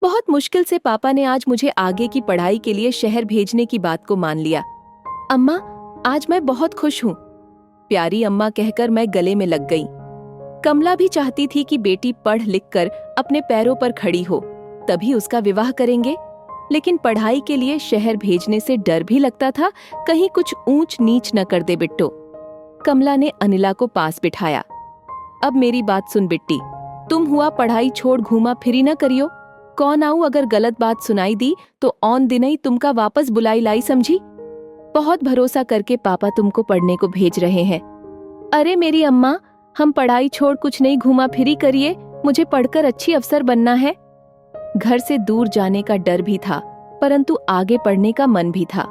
बहुत मुश्किल से पापा ने आज मुझे आगे की पढ़ाई के लिए शहर भेजने की बात को मान लिया। अम्मा, आज मैं बहुत खुश हूँ, प्यारी अम्मा कहकर मैं गले में लग गई। कमला भी चाहती थी कि बेटी पढ़ लिख कर अपने पैरों पर खड़ी हो, तभी उसका विवाह करेंगे। लेकिन पढ़ाई के लिए शहर भेजने से डर भी लगता था, कहीं कुछ ऊंच नीच न कर दे बिट्टो। कमला ने अनिला को पास बिठाया। अब मेरी बात सुन बिट्टी, तुम हुआ पढ़ाई छोड़ घूमा फिरी न करियो। कौन आऊं अगर गलत बात सुनाई दी तो ऑन दिन ही तुमका वापस बुलाई लाई समझी। बहुत भरोसा करके पापा तुमको पढ़ने को भेज रहे हैं। अरे मेरी अम्मा, हम पढ़ाई छोड़ कुछ नहीं घूमा फिरी करिए, मुझे पढ़कर अच्छी अफसर बनना है। घर से दूर जाने का डर भी था, परंतु आगे पढ़ने का मन भी था।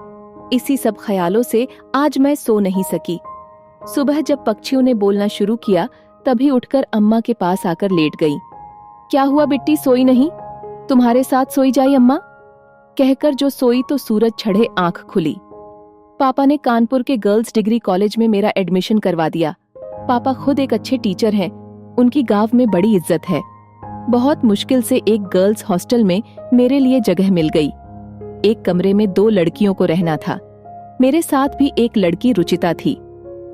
इसी सब ख्यालों से आज मैं सो नहीं सकी। सुबह जब पक्षियों ने बोलना शुरू किया तभी उठकर अम्मा के पास आकर लेट गई। क्या हुआ बिट्टी, सोई नहीं? तुम्हारे साथ सोई जाई अम्मा, कहकर जो सोई तो सूरज चढ़े आंख खुली। पापा ने कानपुर के गर्ल्स डिग्री कॉलेज में मेरा एडमिशन करवा दिया। पापा खुद एक अच्छे टीचर हैं, उनकी गांव में बड़ी इज्जत है। बहुत मुश्किल से एक गर्ल्स हॉस्टल में मेरे लिए जगह मिल गई। एक कमरे में 2 लड़कियों को रहना था। मेरे साथ भी एक लड़की रुचिता थी,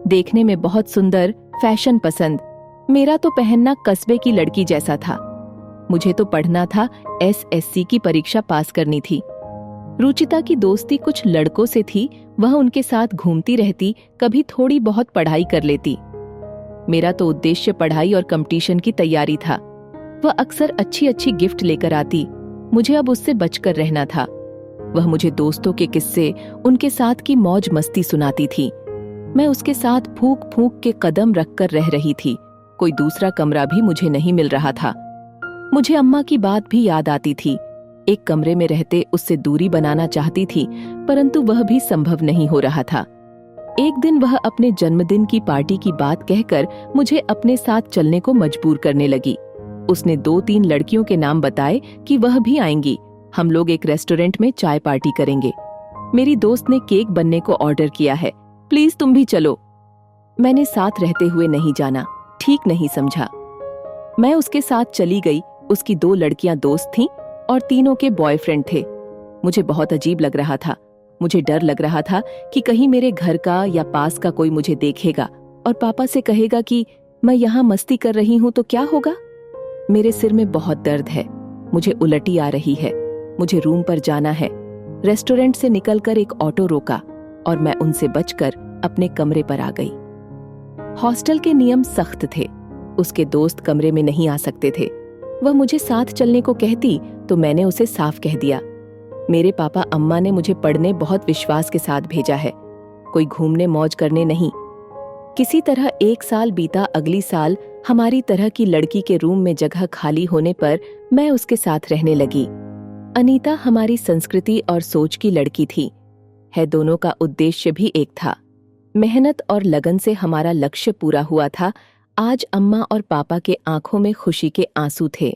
देखने में बहुत सुंदर, फैशन पसंद। मेरा तो पहनना कस्बे की लड़की जैसा था। मुझे तो पढ़ना था, एसएससी की परीक्षा पास करनी थी। रुचिता की दोस्ती कुछ लड़कों से थी, वह उनके साथ घूमती रहती, कभी थोड़ी बहुत पढ़ाई कर लेती। मेरा तो उद्देश्य पढ़ाई और कंपटीशन की तैयारी था। वह अक्सर अच्छी अच्छी गिफ्ट लेकर आती, मुझे अब उससे बचकर रहना था। वह मुझे दोस्तों के किस्से, उनके साथ की मौज मस्ती सुनाती थी। मैं उसके साथ फूंक फूंक के कदम रखकर रह रही थी। कोई दूसरा कमरा भी मुझे नहीं मिल रहा था। मुझे अम्मा की बात भी याद आती थी। एक कमरे में रहते उससे दूरी बनाना चाहती थी, परंतु वह भी संभव नहीं हो रहा था। एक दिन वह अपने जन्मदिन की पार्टी की बात कहकर मुझे अपने साथ चलने को मजबूर करने लगी। उसने 2-3 लड़कियों के नाम बताए कि वह भी आएंगी, हम लोग एक रेस्टोरेंट में चाय पार्टी करेंगे। मेरी दोस्त ने केक बनने को ऑर्डर किया है, प्लीज तुम भी चलो। मैंने साथ रहते हुए नहीं जाना, ठीक नहीं समझा। मैं उसके साथ चली गई। उसकी 2 लड़कियां दोस्त थीं और तीनों के बॉयफ्रेंड थे। मुझे बहुत अजीब लग रहा था। मुझे डर लग रहा था कि कहीं मेरे घर का या पास का कोई मुझे देखेगा और पापा से कहेगा कि मैं यहाँ मस्ती कर रही हूँ तो क्या होगा। मेरे सिर में बहुत दर्द है, मुझे उलटी आ रही है, मुझे रूम पर जाना है। रेस्टोरेंट से निकलकर एक ऑटो रोका और मैं उनसे बचकर अपने कमरे पर आ गई। हॉस्टल के नियम सख्त थे, उसके दोस्त कमरे में नहीं आ सकते थे। वह मुझे साथ चलने को कहती तो मैंने उसे साफ कह दिया, मेरे पापा अम्मा ने मुझे पढ़ने बहुत विश्वास के साथ भेजा है, कोई घूमने मौज करने नहीं। किसी तरह 1 साल बीता। अगली साल हमारी तरह की लड़की के रूम में जगह खाली होने पर मैं उसके साथ रहने लगी। अनीता हमारी संस्कृति और सोच की लड़की थी। दोनों का उद्देश्य भी एक था। मेहनत और लगन से हमारा लक्ष्य पूरा हुआ था। आज अम्मा और पापा के आंखों में खुशी के आंसू थे।